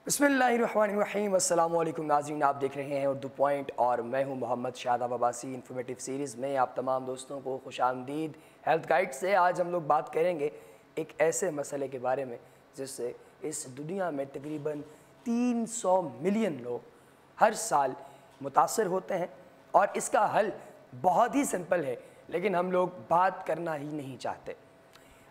बिस्मिल्लाहिर्रहमानिर्रहीम। अस्सलाम वालेकुम नाज़रीन, आप देख रहे हैं उर्दू पॉइंट और मैं हूं मोहम्मद शादाब अब्बासी। इन्फॉर्मेटिव सीरीज़ में आप तमाम दोस्तों को खुशामदीद। हेल्थ गाइड से आज हम लोग बात करेंगे एक ऐसे मसले के बारे में जिससे इस दुनिया में तकरीबन 300 मिलियन लोग हर साल मुतासर होते हैं और इसका हल बहुत ही सिंपल है, लेकिन हम लोग बात करना ही नहीं चाहते।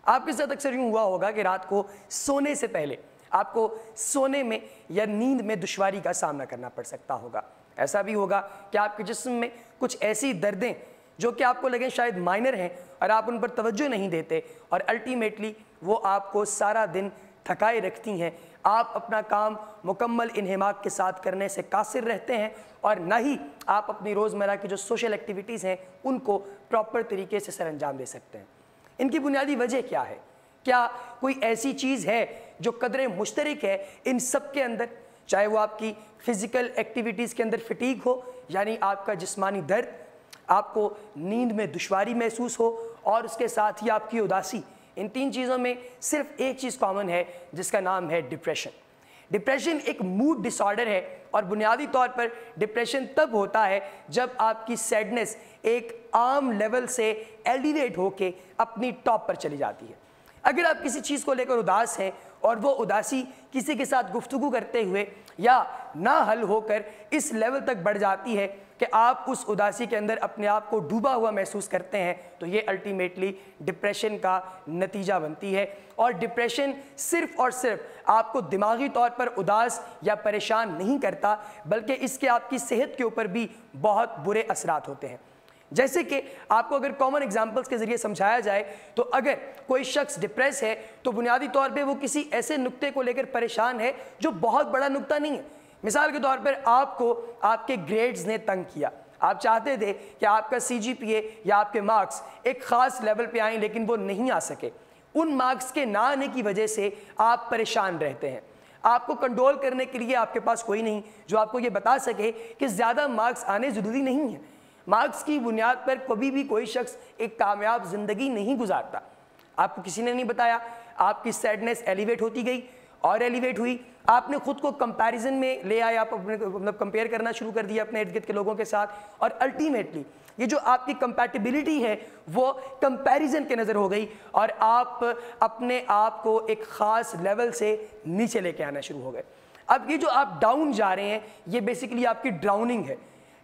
आपके साथ अक्सर यूँ हुआ होगा कि रात को सोने से पहले आपको सोने में या नींद में दुश्वारी का सामना करना पड़ सकता होगा। ऐसा भी होगा कि आपके जिस्म में कुछ ऐसी दर्दें जो कि आपको लगे शायद माइनर हैं और आप उन पर तवज्जो नहीं देते और अल्टीमेटली वो आपको सारा दिन थकाए रखती हैं। आप अपना काम मुकम्मल इन्हिमाक के साथ करने से कासिर रहते हैं और ना ही आप अपनी रोज़मर्रा की जो सोशल एक्टिविटीज़ हैं उनको प्रॉपर तरीके से सर अंजाम दे सकते हैं। इनकी बुनियादी वजह क्या है? क्या कोई ऐसी चीज़ है जो कदरे मुश्तरक है इन सब के अंदर, चाहे वो आपकी फ़िज़िकल एक्टिविटीज़ के अंदर फटीग हो यानी आपका जिस्मानी दर्द, आपको नींद में दुश्वारी महसूस हो और उसके साथ ही आपकी उदासी। इन तीन चीज़ों में सिर्फ एक चीज़ कॉमन है जिसका नाम है डिप्रेशन। डिप्रेशन एक मूड डिसऑर्डर है और बुनियादी तौर पर डिप्रेशन तब होता है जब आपकी सैडनेस एक आम लेवल से एलिवेट होके अपनी टॉप पर चली जाती है। अगर आप किसी चीज़ को लेकर उदास हैं और वो उदासी किसी के साथ गुफ्तगू करते हुए या ना हल होकर इस लेवल तक बढ़ जाती है कि आप उस उदासी के अंदर अपने आप को डूबा हुआ महसूस करते हैं, तो ये अल्टीमेटली डिप्रेशन का नतीजा बनती है। और डिप्रेशन सिर्फ़ और सिर्फ आपको दिमागी तौर पर उदास या परेशान नहीं करता, बल्कि इसके आपकी सेहत के ऊपर भी बहुत बुरे असरात होते हैं। जैसे कि आपको अगर कॉमन एग्जांपल्स के ज़रिए समझाया जाए तो अगर कोई शख्स डिप्रेस है तो बुनियादी तौर पे वो किसी ऐसे नुक्ते को लेकर परेशान है जो बहुत बड़ा नुक्ता नहीं है। मिसाल के तौर पर आपको आपके ग्रेड्स ने तंग किया, आप चाहते थे कि आपका CGPA या आपके मार्क्स एक ख़ास लेवल पे आएँ लेकिन वो नहीं आ सके। उन मार्क्स के ना आने की वजह से आप परेशान रहते हैं। आपको कंट्रोल करने के लिए आपके पास कोई नहीं जो आपको ये बता सके कि ज़्यादा मार्क्स आने ज़रूरी नहीं है। मार्क्स की बुनियाद पर कभी भी कोई शख्स एक कामयाब ज़िंदगी नहीं गुजारता। आपको किसी ने नहीं बताया, आपकी सैडनेस एलिवेट होती गई और एलिवेट हुई, आपने खुद को कंपैरिजन में ले आए, आप अपने मतलब कंपेयर करना शुरू कर दिया अपने इर्द गिर्द के लोगों के साथ और अल्टीमेटली ये जो आपकी कंपैटिबिलिटी है वो कंपैरिजन के नज़र हो गई और आप अपने आप को एक ख़ास लेवल से नीचे लेके आना शुरू हो गए। अब ये जो आप डाउन जा रहे हैं ये बेसिकली आपकी ड्राउनिंग है।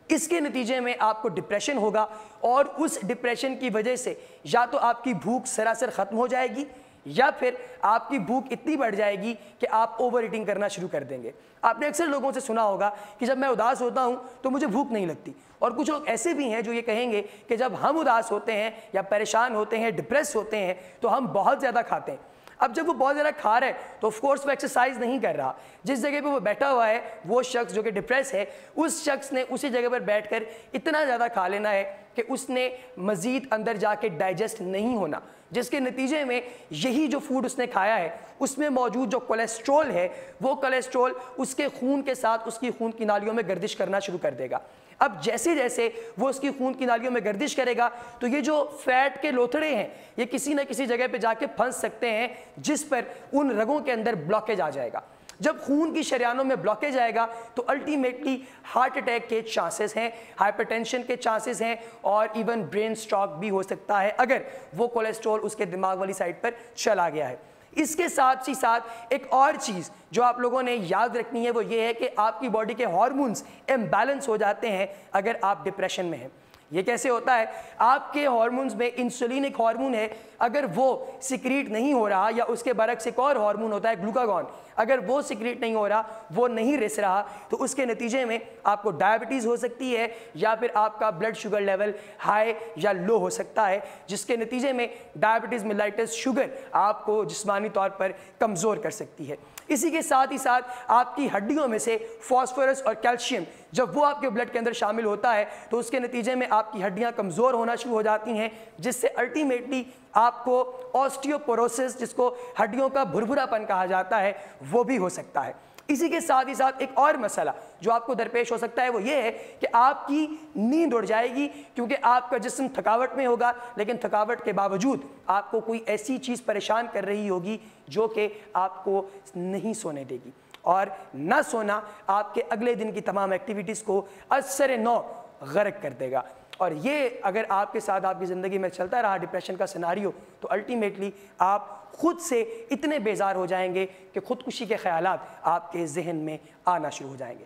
इसके नतीजे में आपको डिप्रेशन होगा और उस डिप्रेशन की वजह से या तो आपकी भूख सरासर ख़त्म हो जाएगी या फिर आपकी भूख इतनी बढ़ जाएगी कि आप ओवर ईटिंग करना शुरू कर देंगे। आपने अक्सर लोगों से सुना होगा कि जब मैं उदास होता हूं तो मुझे भूख नहीं लगती, और कुछ लोग ऐसे भी हैं जो ये कहेंगे कि जब हम उदास होते हैं या परेशान होते हैं, डिप्रेस होते हैं तो हम बहुत ज़्यादा खाते हैं। अब जब वो बहुत ज़्यादा खा रहा है तो ऑफ कोर्स वो एक्सरसाइज नहीं कर रहा। जिस जगह पे वो बैठा हुआ है वो शख्स जो कि डिप्रेस है, उस शख्स ने उसी जगह पर बैठकर इतना ज़्यादा खा लेना है कि उसने मज़ीद अंदर जाके डाइजेस्ट नहीं होना, जिसके नतीजे में यही जो फूड उसने खाया है उसमें मौजूद जो कोलेस्ट्रॉल है वो कोलेस्ट्रॉल उसके खून के साथ उसकी खून की नालियों में गर्दिश करना शुरू कर देगा। अब जैसे जैसे वो उसकी खून की नालियों में गर्दिश करेगा तो ये जो फैट के लोथड़े हैं ये किसी न किसी जगह पे जाके फंस सकते हैं जिस पर उन रगों के अंदर ब्लॉकेज आ जाएगा। जब खून की शरियानों में ब्लॉकेज आएगा तो अल्टीमेटली हार्ट अटैक के चांसेस हैं, हाइपरटेंशन के चांसेस हैं और इवन ब्रेन स्ट्रोक भी हो सकता है अगर वो कोलेस्ट्रॉल उसके दिमाग वाली साइड पर चला गया है। इसके साथ ही साथ एक और चीज़ जो आप लोगों ने याद रखनी है वो ये है कि आपकी बॉडी के हार्मोन्स इम्बैलेंस हो जाते हैं अगर आप डिप्रेशन में हैं। ये कैसे होता है? आपके हार्मोन्स में इंसुलिन एक हार्मोन है, अगर वो सिक्रीट नहीं हो रहा या उसके बरक्स एक और हार्मोन होता है ग्लूकागॉन, अगर वो सिक्रीट नहीं हो रहा, वो नहीं रिस रहा, तो उसके नतीजे में आपको डायबिटीज़ हो सकती है या फिर आपका ब्लड शुगर लेवल हाई या लो हो सकता है, जिसके नतीजे में डायबिटीज़ मेलाइटस शुगर आपको जिस्मानी तौर पर कमज़ोर कर सकती है। इसी के साथ ही साथ आपकी हड्डियों में से फॉस्फोरस और कैल्शियम जब वो आपके ब्लड के अंदर शामिल होता है तो उसके नतीजे में आपकी हड्डियां कमज़ोर होना शुरू हो जाती हैं, जिससे अल्टीमेटली आपको ऑस्टियोपोरोसिस, जिसको हड्डियों का भुरभुरापन कहा जाता है, वो भी हो सकता है। इसी के साथ ही साथ एक और मसला जो आपको दरपेश हो सकता है वो ये है कि आपकी नींद उड़ जाएगी क्योंकि आपका जिस्म थकावट में होगा, लेकिन थकावट के बावजूद आपको कोई ऐसी चीज़ परेशान कर रही होगी जो कि आपको नहीं सोने देगी। और ना सोना आपके अगले दिन की तमाम एक्टिविटीज़ को असर नौ गर्क कर देगा। और ये अगर आपके साथ आपकी ज़िंदगी में चलता रहा डिप्रेशन का सिनारियो, तो अल्टीमेटली आप खुद से इतने बेजार हो जाएंगे कि खुदकुशी के ख्यालात आपके जहन में आना शुरू हो जाएंगे।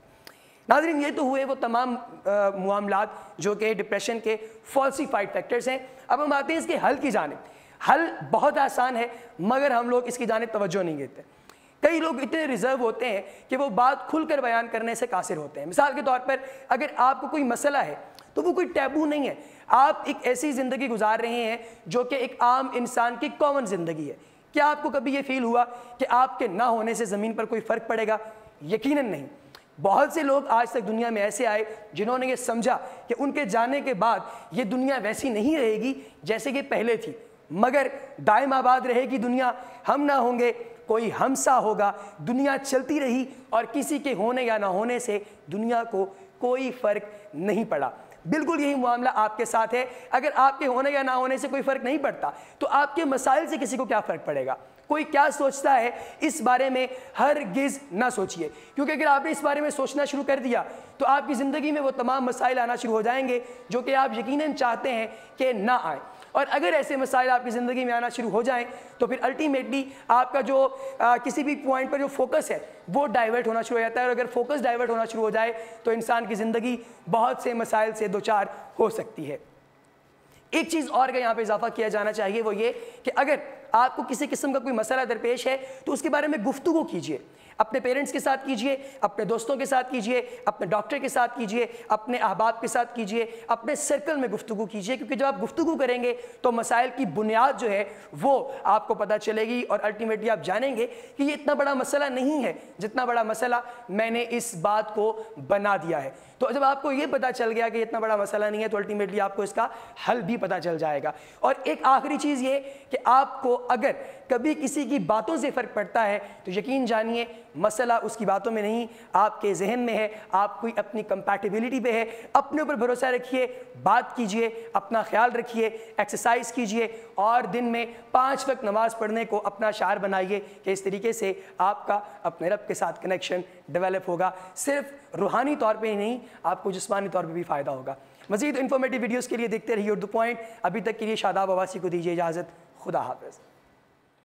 नाज़रीन, ये तो हुए वो तमाम मामलात जो कि डिप्रेशन के फॉल्सिफाइड फैक्टर्स हैं। अब हम आते हैं इसके हल की जानिब। हल बहुत आसान है, मगर हम लोग इसकी जानिब तवज्जो नहीं देते। कई लोग इतने रिजर्व होते हैं कि वो बात खुलकर बयान करने से कासिर होते हैं। मिसाल के तौर पर अगर आपको कोई मसला है तो वो कोई टैबू नहीं है। आप एक ऐसी ज़िंदगी गुजार रहे हैं जो कि एक आम इंसान की कॉमन ज़िंदगी है। क्या आपको कभी ये फील हुआ कि आपके ना होने से ज़मीन पर कोई फ़र्क पड़ेगा? यकीनन नहीं। बहुत से लोग आज तक दुनिया में ऐसे आए जिन्होंने ये समझा कि उनके जाने के बाद ये दुनिया वैसी नहीं रहेगी जैसे कि पहले थी, मगर दायम आबाद रहेगी दुनिया। हम ना होंगे, कोई हमसा होगा। दुनिया चलती रही और किसी के होने या ना होने से दुनिया को कोई फ़र्क नहीं पड़ा। बिल्कुल यही मामला आपके साथ है। अगर आपके होने या ना होने से कोई फ़र्क नहीं पड़ता तो आपके मसाइल से किसी को क्या फ़र्क पड़ेगा? कोई क्या सोचता है इस बारे में हरगिज़ ना सोचिए, क्योंकि अगर आपने इस बारे में सोचना शुरू कर दिया तो आपकी ज़िंदगी में वो तमाम मसाइल आना शुरू हो जाएंगे जो कि आप यकीनन चाहते हैं कि ना आए। और अगर ऐसे मसाइल आपकी ज़िंदगी में आना शुरू हो जाएं तो फिर अल्टीमेटली आपका जो किसी भी पॉइंट पर जो फोकस है वो डाइवर्ट होना शुरू हो जाता है। और अगर फोकस डाइवर्ट होना शुरू हो जाए तो इंसान की ज़िंदगी बहुत से मसाइल से दो चार हो सकती है। एक चीज़ और का यहाँ पे इजाफा किया जाना चाहिए, वो ये कि अगर आपको किसी किस्म का कोई मसला दरपेश है तो उसके बारे में गुफ्तगू कीजिए। अपने पेरेंट्स के साथ कीजिए, अपने दोस्तों के साथ कीजिए, अपने डॉक्टर के साथ कीजिए, अपने अहबाब के साथ कीजिए, अपने सर्कल में गुफ्तगू कीजिए। क्योंकि जब आप गुफ्तगू करेंगे तो मसाइल की बुनियाद जो है वो आपको पता चलेगी और अल्टीमेटली आप जानेंगे कि ये इतना बड़ा मसला नहीं है जितना बड़ा मसला मैंने इस बात को बना दिया है। तो जब आपको ये पता चल गया कि इतना बड़ा मसला नहीं है तो अल्टीमेटली आपको इसका हल भी पता चल जाएगा। और एक आखिरी चीज़ ये कि आपको अगर कभी किसी की बातों से फ़र्क पड़ता है तो यकीन जानिए मसला उसकी बातों में नहीं, आपके जहन में है। आप कोई अपनी कंपैटिबिलिटी पे है। अपने ऊपर भरोसा रखिए, बात कीजिए, अपना ख्याल रखिए, एक्सरसाइज कीजिए और दिन में 5 वक्त नमाज़ पढ़ने को अपना शार बनाइए कि इस तरीके से आपका अपने रब के साथ कनेक्शन डेवलप होगा। सिर्फ रूहानी तौर पर ही नहीं, आपको जिस्मानी तौर पर भी फ़ायदा होगा। मज़ीद इन्फॉर्मेटिव वीडियोज़ के लिए देखते रहिए उर्दू पॉइंट। अभी तक के लिए शादाब अब्बासी को दीजिए इजाज़त। खुदा हाफ़िज़।